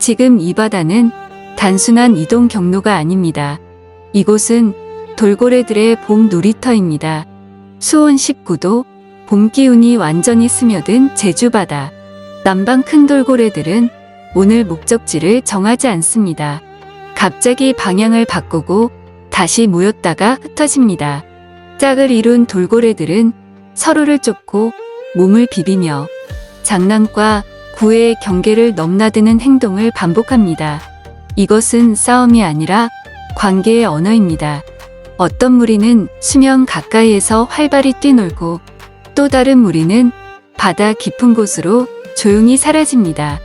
지금 이 바다는 단순한 이동 경로가 아닙니다. 이곳은 돌고래들의 봄 놀이터입니다. 수온 19도, 봄 기운이 완전히 스며든 제주바다. 남방 큰 돌고래들은 오늘 목적지를 정하지 않습니다. 갑자기 방향을 바꾸고 다시 모였다가 흩어집니다. 짝을 이룬 돌고래들은 서로를 쫓고 몸을 비비며 장난과 구애의 경계를 넘나드는 행동을 반복합니다. 이것은 싸움이 아니라 관계의 언어입니다. 어떤 무리는 수면 가까이에서 활발히 뛰놀고 또 다른 무리는 바다 깊은 곳으로 조용히 사라집니다.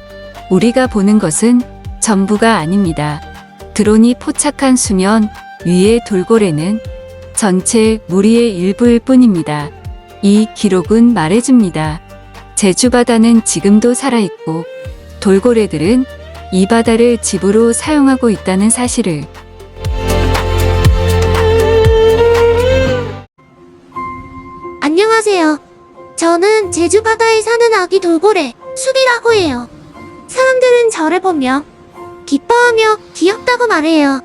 우리가 보는 것은 전부가 아닙니다. 드론이 포착한 수면 위의 돌고래는 전체 무리의 일부일 뿐입니다. 이 기록은 말해줍니다. 제주바다는 지금도 살아있고 돌고래들은 이 바다를 집으로 사용하고 있다는 사실을. 안녕하세요. 저는 제주바다에 사는 아기 돌고래 수비라고 해요. 사람들은 저를 보며 기뻐하며 귀엽다고 말해요.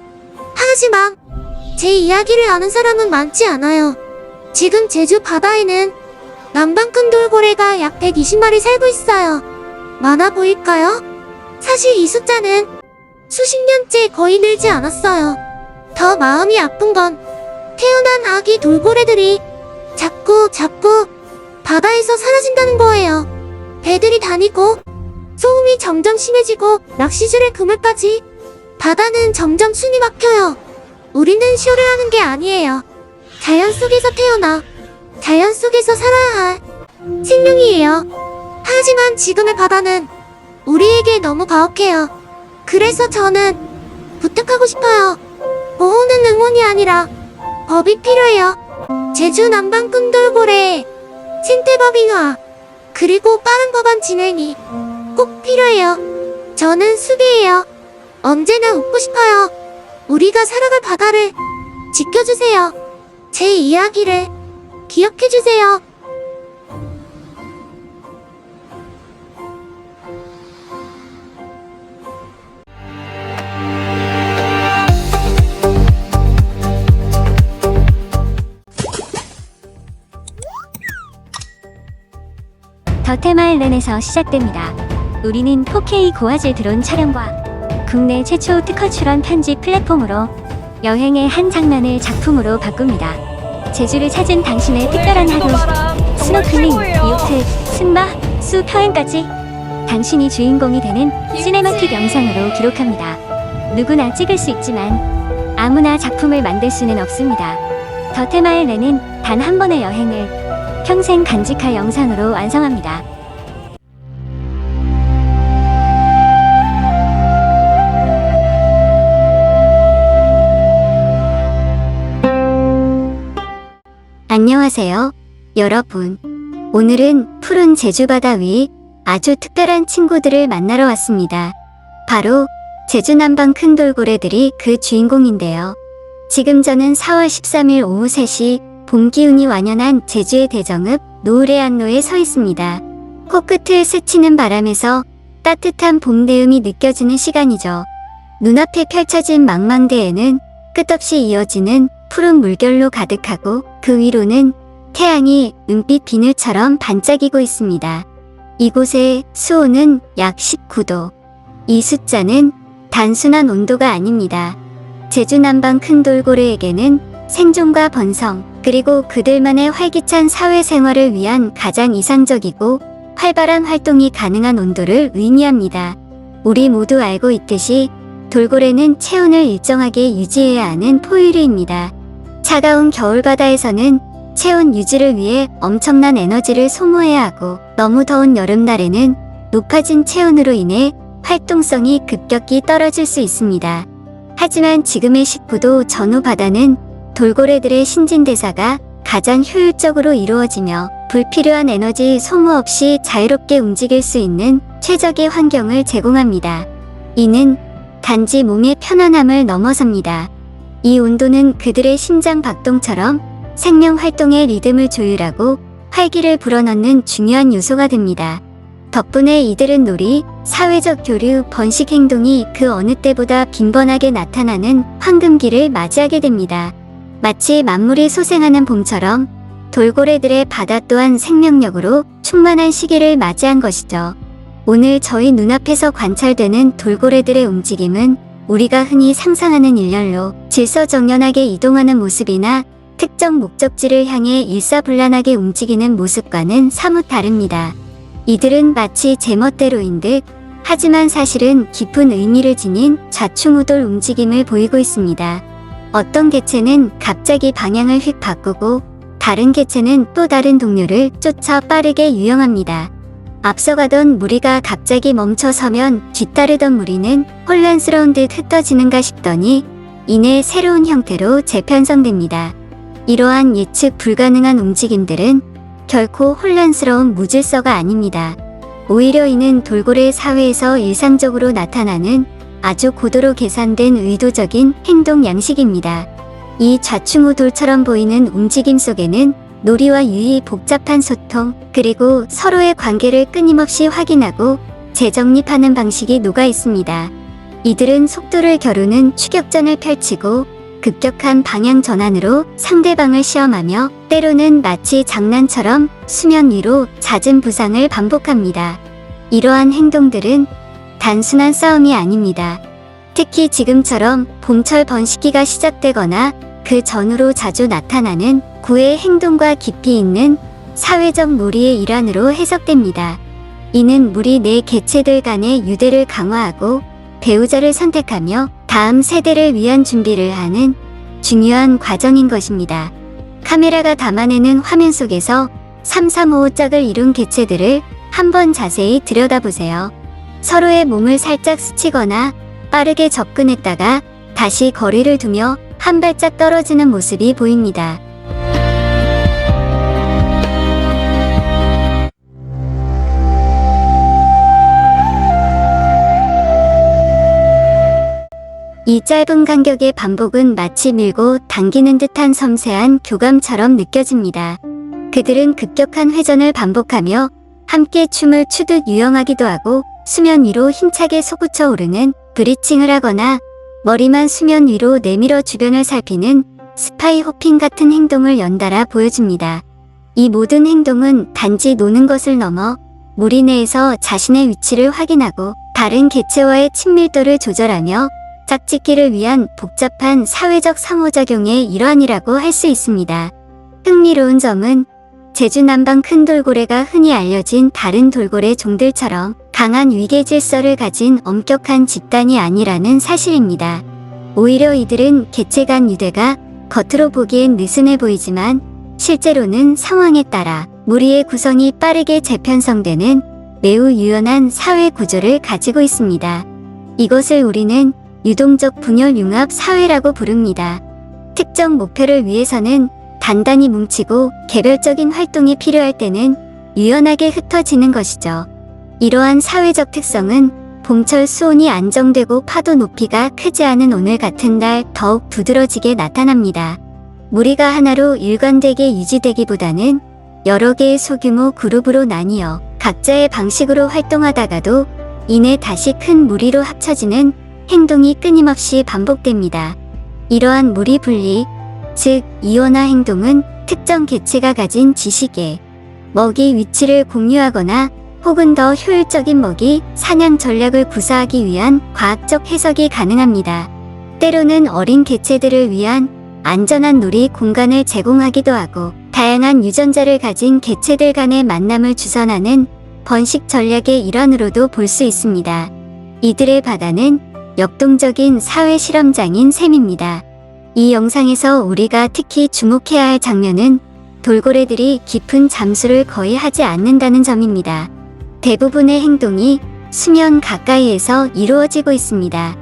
하지만 제 이야기를 아는 사람은 많지 않아요. 지금 제주 바다에는 남방 큰 돌고래가 약 120마리 살고 있어요. 많아 보일까요? 사실 이 숫자는 수십 년째 거의 늘지 않았어요. 더 마음이 아픈 건 태어난 아기 돌고래들이 자꾸 바다에서 사라진다는 거예요. 배들이 다니고 소음이 점점 심해지고 낚시줄의 그물까지 바다는 점점 숨이 막혀요. 우리는 쇼를 하는 게 아니에요. 자연 속에서 태어나 자연 속에서 살아야 할 생명이에요. 하지만 지금의 바다는 우리에게 너무 가혹해요. 그래서 저는 부탁하고 싶어요. 보호는 응원이 아니라 법이 필요해요. 제주 남방 큰 돌고래 생태법 인화 그리고 빠른 법안 진행이 꼭 필요해요. 저는 수비예요. 언제나 웃고 싶어요. 우리가 살아갈 바다를 지켜주세요. 제 이야기를 기억해주세요. 더테마일랜에서 시작됩니다. 우리는 4K 고화질 드론 촬영과 국내 최초 특허 출원 편집 플랫폼으로 여행의 한 장면을 작품으로 바꿉니다. 제주를 찾은 당신의 특별한 하루, 스노클링, 요트, 승마, 수 평행까지 당신이 주인공이 되는 시네마틱 영상으로 기록합니다. 누구나 찍을 수 있지만 아무나 작품을 만들 수는 없습니다. 더테마일랜은 단 한 번의 여행을 평생 간직할 영상으로 완성합니다. 안녕하세요, 여러분. 오늘은 푸른 제주바다 위 아주 특별한 친구들을 만나러 왔습니다. 바로 제주 남방 큰 돌고래들이 그 주인공인데요. 지금 저는 4월 13일 오후 3시 봄 기운이 완연한 제주의 대정읍 노을의 안로에 서 있습니다. 코끝을 스치는 바람에서 따뜻한 봄 내음이 느껴지는 시간이죠. 눈앞에 펼쳐진 망망대해는 끝없이 이어지는 푸른 물결로 가득하고 그 위로는 태양이 은빛 비늘처럼 반짝이고 있습니다. 이곳의 수온은 약 19도. 이 숫자는 단순한 온도가 아닙니다. 제주 남방 큰 돌고래에게는 생존과 번성, 그리고 그들만의 활기찬 사회생활을 위한 가장 이상적이고 활발한 활동이 가능한 온도를 의미합니다. 우리 모두 알고 있듯이 돌고래는 체온을 일정하게 유지해야 하는 포유류입니다. 차가운 겨울바다에서는 체온 유지를 위해 엄청난 에너지를 소모해야 하고 너무 더운 여름날에는 높아진 체온으로 인해 활동성이 급격히 떨어질 수 있습니다. 하지만 지금의 19도 전후 바다는 돌고래들의 신진대사가 가장 효율적으로 이루어지며 불필요한 에너지 소모 없이 자유롭게 움직일 수 있는 최적의 환경을 제공합니다. 이는 단지 몸의 편안함을 넘어섭니다. 이 온도는 그들의 심장 박동처럼 생명 활동의 리듬을 조율하고 활기를 불어넣는 중요한 요소가 됩니다. 덕분에 이들은 놀이, 사회적 교류, 번식 행동이 그 어느 때보다 빈번하게 나타나는 황금기를 맞이하게 됩니다. 마치 만물이 소생하는 봄처럼 돌고래들의 바다 또한 생명력으로 충만한 시기를 맞이한 것이죠. 오늘 저희 눈앞에서 관찰되는 돌고래들의 움직임은 우리가 흔히 상상하는 일렬로 질서정연하게 이동하는 모습이나 특정 목적지를 향해 일사불란하게 움직이는 모습과는 사뭇 다릅니다. 이들은 마치 제멋대로인 듯 하지만 사실은 깊은 의미를 지닌 좌충우돌 움직임을 보이고 있습니다. 어떤 개체는 갑자기 방향을 휙 바꾸고 다른 개체는 또 다른 동료를 쫓아 빠르게 유영합니다. 앞서가던 무리가 갑자기 멈춰서면 뒤따르던 무리는 혼란스러운 듯 흩어지는가 싶더니 이내 새로운 형태로 재편성됩니다. 이러한 예측 불가능한 움직임들은 결코 혼란스러운 무질서가 아닙니다. 오히려 이는 돌고래 사회에서 일상적으로 나타나는 아주 고도로 계산된 의도적인 행동 양식입니다. 이 좌충우돌처럼 보이는 움직임 속에는 놀이와 유의, 복잡한 소통, 그리고 서로의 관계를 끊임없이 확인하고 재정립하는 방식이 녹아 있습니다. 이들은 속도를 겨루는 추격전을 펼치고 급격한 방향 전환으로 상대방을 시험하며 때로는 마치 장난처럼 수면 위로 잦은 부상을 반복합니다. 이러한 행동들은 단순한 싸움이 아닙니다. 특히 지금처럼 봄철 번식기가 시작되거나 그 전후로 자주 나타나는 구의 행동과 깊이 있는 사회적 놀이의 일환으로 해석됩니다. 이는 무리 내 개체들 간의 유대를 강화하고 배우자를 선택하며 다음 세대를 위한 준비를 하는 중요한 과정인 것입니다. 카메라가 담아내는 화면 속에서 3-3-5짝을 이룬 개체들을 한번 자세히 들여다보세요. 서로의 몸을 살짝 스치거나 빠르게 접근했다가 다시 거리를 두며 한 발짝 떨어지는 모습이 보입니다. 이 짧은 간격의 반복은 마치 밀고 당기는 듯한 섬세한 교감처럼 느껴집니다. 그들은 급격한 회전을 반복하며 함께 춤을 추듯 유영하기도 하고 수면 위로 힘차게 솟구쳐 오르는 브리칭을 하거나 머리만 수면 위로 내밀어 주변을 살피는 스파이 호핑 같은 행동을 연달아 보여줍니다. 이 모든 행동은 단지 노는 것을 넘어 무리 내에서 자신의 위치를 확인하고 다른 개체와의 친밀도를 조절하며 짝짓기를 위한 복잡한 사회적 상호작용의 일환이라고 할 수 있습니다. 흥미로운 점은 제주 남방 큰 돌고래가 흔히 알려진 다른 돌고래 종들처럼 강한 위계 질서를 가진 엄격한 집단이 아니라는 사실입니다. 오히려 이들은 개체 간 유대가 겉으로 보기엔 느슨해 보이지만 실제로는 상황에 따라 무리의 구성이 빠르게 재편성되는 매우 유연한 사회 구조를 가지고 있습니다. 이것을 우리는 유동적 분열 융합 사회라고 부릅니다. 특정 목표를 위해서는 단단히 뭉치고 개별적인 활동이 필요할 때는 유연하게 흩어지는 것이죠. 이러한 사회적 특성은 봄철 수온이 안정되고 파도 높이가 크지 않은 오늘 같은 날 더욱 두드러지게 나타납니다. 무리가 하나로 일관되게 유지되기보다는 여러 개의 소규모 그룹으로 나뉘어 각자의 방식으로 활동하다가도 이내 다시 큰 무리로 합쳐지는 행동이 끊임없이 반복됩니다. 이러한 무리 분리, 즉 이원화 행동은 특정 개체가 가진 지식의 먹이 위치를 공유하거나 혹은 더 효율적인 먹이 사냥 전략을 구사하기 위한 과학적 해석이 가능합니다. 때로는 어린 개체들을 위한 안전한 놀이 공간을 제공하기도 하고 다양한 유전자를 가진 개체들 간의 만남을 주선하는 번식 전략의 일환으로도 볼 수 있습니다. 이들의 바다는 역동적인 사회 실험장인 셈입니다. 이 영상에서 우리가 특히 주목해야 할 장면은 돌고래들이 깊은 잠수를 거의 하지 않는다는 점입니다. 대부분의 행동이 수면 가까이에서 이루어지고 있습니다.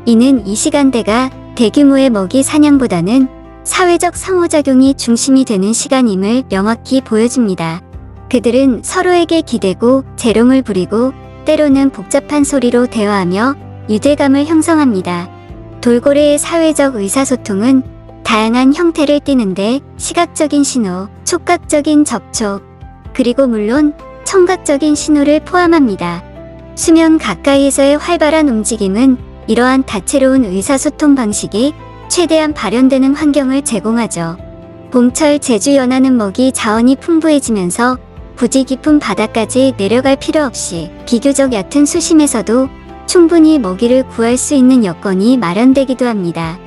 이는 이 시간대가 대규모의 먹이 사냥보다는 사회적 상호작용이 중심이 되는 시간임을 명확히 보여줍니다. 그들은 서로에게 기대고 재롱을 부리고 때로는 복잡한 소리로 대화하며 유대감을 형성합니다. 돌고래의 사회적 의사소통은 다양한 형태를 띠는데 시각적인 신호, 촉각적인 접촉, 그리고 물론 청각적인 신호를 포함합니다. 수면 가까이에서의 활발한 움직임은 이러한 다채로운 의사소통 방식이 최대한 발현되는 환경을 제공하죠. 봄철 제주 연안은 먹이 자원이 풍부해지면서 부지 깊은 바다까지 내려갈 필요 없이 비교적 얕은 수심에서도 충분히 먹이를 구할 수 있는 여건이 마련되기도 합니다.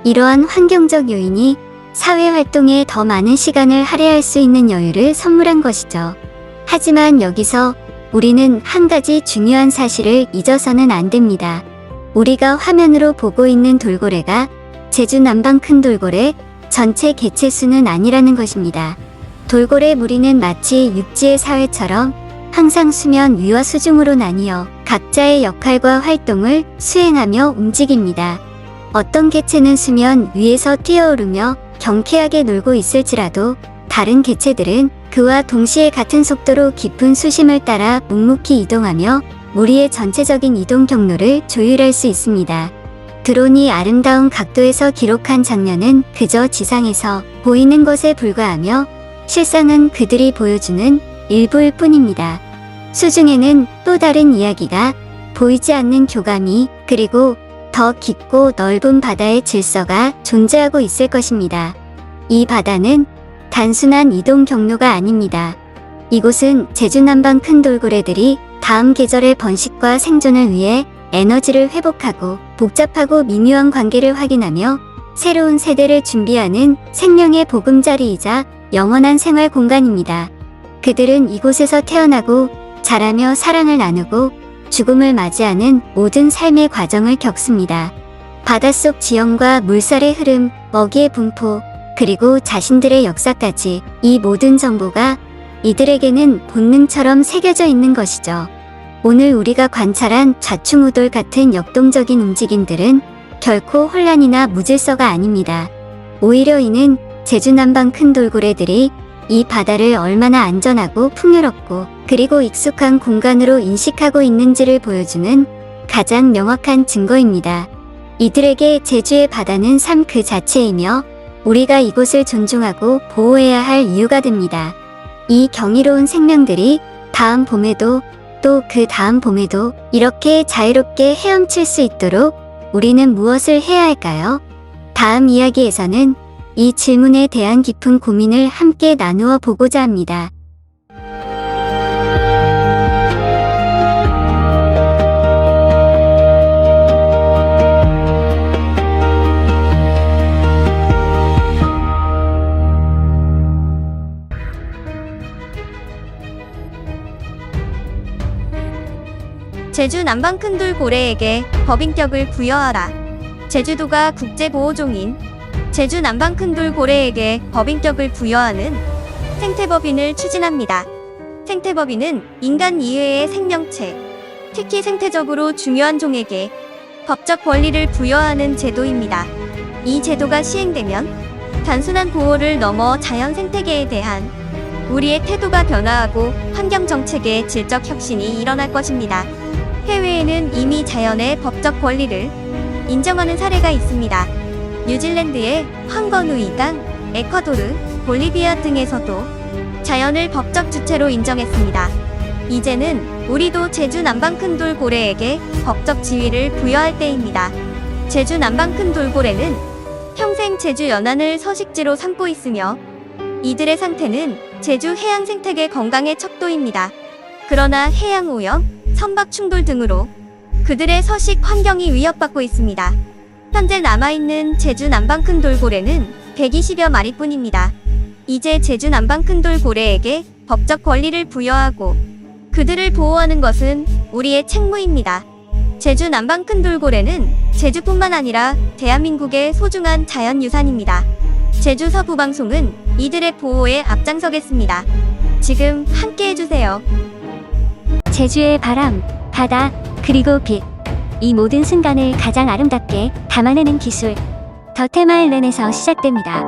이러한 환경적 요인이 사회활동에 더 많은 시간을 할애할 수 있는 여유를 선물한 것이죠. 하지만 여기서 우리는 한 가지 중요한 사실을 잊어서는 안 됩니다. 우리가 화면으로 보고 있는 돌고래가 제주 남방 큰 돌고래 전체 개체 수는 아니라는 것입니다. 돌고래 무리는 마치 육지의 사회처럼 항상 수면 위와 수중으로 나뉘어 각자의 역할과 활동을 수행하며 움직입니다. 어떤 개체는 수면 위에서 뛰어오르며 경쾌하게 놀고 있을지라도 다른 개체들은 그와 동시에 같은 속도로 깊은 수심을 따라 묵묵히 이동하며 무리의 전체적인 이동 경로를 조율할 수 있습니다. 드론이 아름다운 각도에서 기록한 장면은 그저 지상에서 보이는 것에 불과하며 실상은 그들이 보여주는 일부일 뿐입니다. 수중에는 또 다른 이야기가 보이지 않는 교감이 그리고 더 깊고 넓은 바다의 질서가 존재하고 있을 것입니다. 이 바다는 단순한 이동 경로가 아닙니다. 이곳은 제주 남방 큰 돌고래들이 다음 계절의 번식과 생존을 위해 에너지를 회복하고 복잡하고 미묘한 관계를 확인하며 새로운 세대를 준비하는 생명의 보금자리이자 영원한 생활 공간입니다. 그들은 이곳에서 태어나고 자라며 사랑을 나누고 죽음을 맞이하는 모든 삶의 과정을 겪습니다. 바닷속 지형과 물살의 흐름, 먹이의 분포, 그리고 자신들의 역사까지 이 모든 정보가 이들에게는 본능처럼 새겨져 있는 것이죠. 오늘 우리가 관찰한 좌충우돌 같은 역동적인 움직임들은 결코 혼란이나 무질서가 아닙니다. 오히려 이는 제주 남방 큰 돌고래들이 이 바다를 얼마나 안전하고 풍요롭고 그리고 익숙한 공간으로 인식하고 있는지를 보여주는 가장 명확한 증거입니다. 이들에게 제주의 바다는 삶 그 자체이며 우리가 이곳을 존중하고 보호해야 할 이유가 됩니다. 이 경이로운 생명들이 다음 봄에도 또 그 다음 봄에도 이렇게 자유롭게 헤엄칠 수 있도록 우리는 무엇을 해야 할까요? 다음 이야기에서는 이 질문에 대한 깊은 고민을 함께 나누어 보고자 합니다. 제주 남방 큰 돌고래에게 법인격을 부여하라. 제주도가 국제보호종인 제주 남방 큰 돌고래에게 법인격을 부여하는 생태법인을 추진합니다. 생태법인은 인간 이외의 생명체, 특히 생태적으로 중요한 종에게 법적 권리를 부여하는 제도입니다. 이 제도가 시행되면 단순한 보호를 넘어 자연 생태계에 대한 우리의 태도가 변화하고 환경 정책의 질적 혁신이 일어날 것입니다. 해외에는 이미 자연의 법적 권리를 인정하는 사례가 있습니다. 뉴질랜드의 황건우이강, 에콰도르, 볼리비아 등에서도 자연을 법적 주체로 인정했습니다. 이제는 우리도 제주 남방 큰 돌고래에게 법적 지위를 부여할 때입니다. 제주 남방 큰 돌고래는 평생 제주 연안을 서식지로 삼고 있으며 이들의 상태는 제주 해양 생태계 건강의 척도입니다. 그러나 해양 오염, 선박 충돌 등으로 그들의 서식 환경이 위협받고 있습니다. 현재 남아있는 제주 남방 큰 돌고래는 120여 마리뿐입니다. 이제 제주 남방 큰 돌고래에게 법적 권리를 부여하고 그들을 보호하는 것은 우리의 책무입니다. 제주 남방 큰 돌고래는 제주뿐만 아니라 대한민국의 소중한 자연유산입니다. 제주 서부방송은 이들의 보호에 앞장서겠습니다. 지금 함께 해주세요. 제주의 바람, 바다, 그리고 빛. 이 모든 순간을 가장 아름답게 담아내는 기술. 더 테마일랜에서 시작됩니다.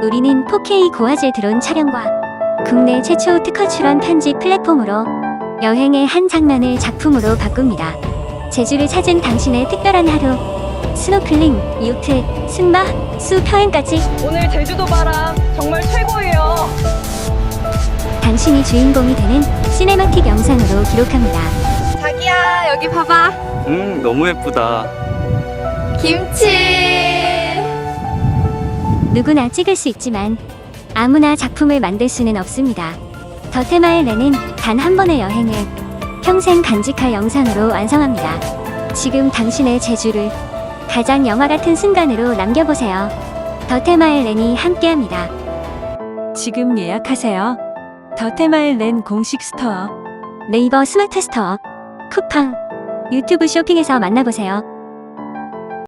우리는 4K 고화질 드론 촬영과 국내 최초 특허 출원 편집 플랫폼으로 여행의 한 장면을 작품으로 바꿉니다. 제주를 찾은 당신의 특별한 하루. 스노클링, 요트, 승마, 수 평행까지 오늘 제주도 바람 정말 최고예요. 당신이 주인공이 되는 시네마틱 영상으로 기록합니다. 자기야, 여기 봐봐. 너무 예쁘다. 김치. 누구나 찍을 수 있지만 아무나 작품을 만들 수는 없습니다. 더 테마의 렌은 단 한 번의 여행을 평생 간직할 영상으로 완성합니다. 지금 당신의 제주를 가장 영화 같은 순간으로 남겨보세요. 더 테마의 렌이 함께합니다. 지금 예약하세요. 더 테마의 렌 공식 스토어. 네이버 스마트 스토어, 쿠팡, 유튜브 쇼핑에서 만나보세요.